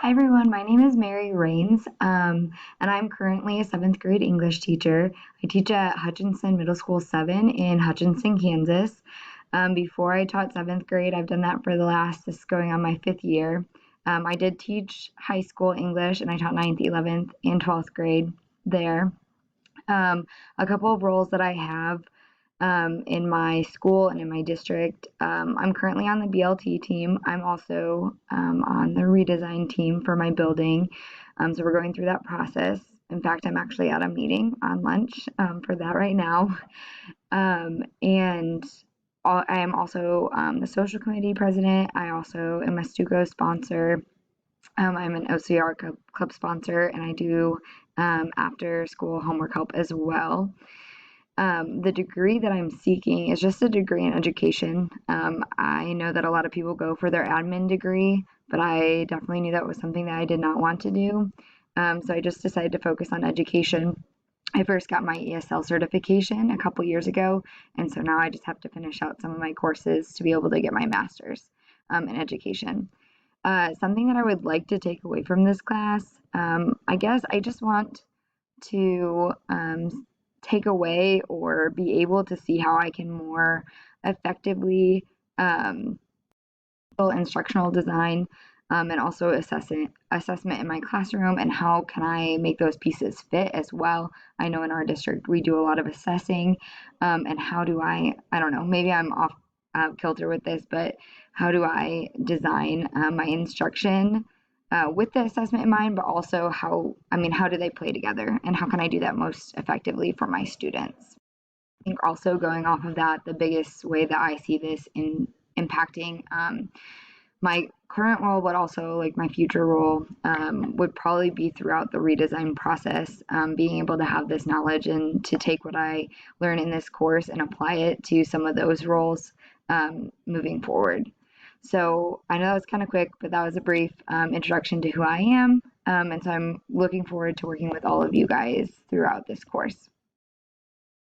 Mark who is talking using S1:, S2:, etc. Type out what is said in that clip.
S1: Hi everyone, my name is Mary Rains, and I'm currently a seventh grade English teacher. I teach at Hutchinson Middle School 7 in Hutchinson, Kansas. Before I taught seventh grade, I've done that for this is going on my fifth year. I did teach high school English and I taught ninth, 11th, and 12th grade there. A couple of roles that I have in my school and in my district. I'm currently on the BLT team. I'm also on the redesign team for my building. So we're going through that process. In fact, I'm actually at a meeting on lunch for that right now. And I am also the social committee president. I also am a Stuco sponsor. I'm an OCR club sponsor, and I do after school homework help as well. The degree that I'm seeking is just a degree in education. I know that a lot of people go for their admin degree, but I definitely knew that was something that I did not want to do. So I just decided to focus on education. I first got my ESL certification a couple years ago, and so now I just have to finish out some of my courses to be able to get my master's in education. Something that I would like to take away from this class, I guess I just want to take away or be able to see how I can more effectively instructional design and also assessment in my classroom, and how can I make those pieces fit as well. I know in our district we do a lot of assessing, and how do I don't know, maybe I'm off kilter with this, but how do I design my instruction with the assessment in mind, but also how do they play together and how can I do that most effectively for my students? I think also going off of that, the biggest way that I see this in impacting my current role, but also like my future role, would probably be throughout the redesign process, being able to have this knowledge and to take what I learn in this course and apply it to some of those roles moving forward. So I know that was kind of quick, but that was a brief introduction to who I am. And so I'm looking forward to working with all of you guys throughout this course.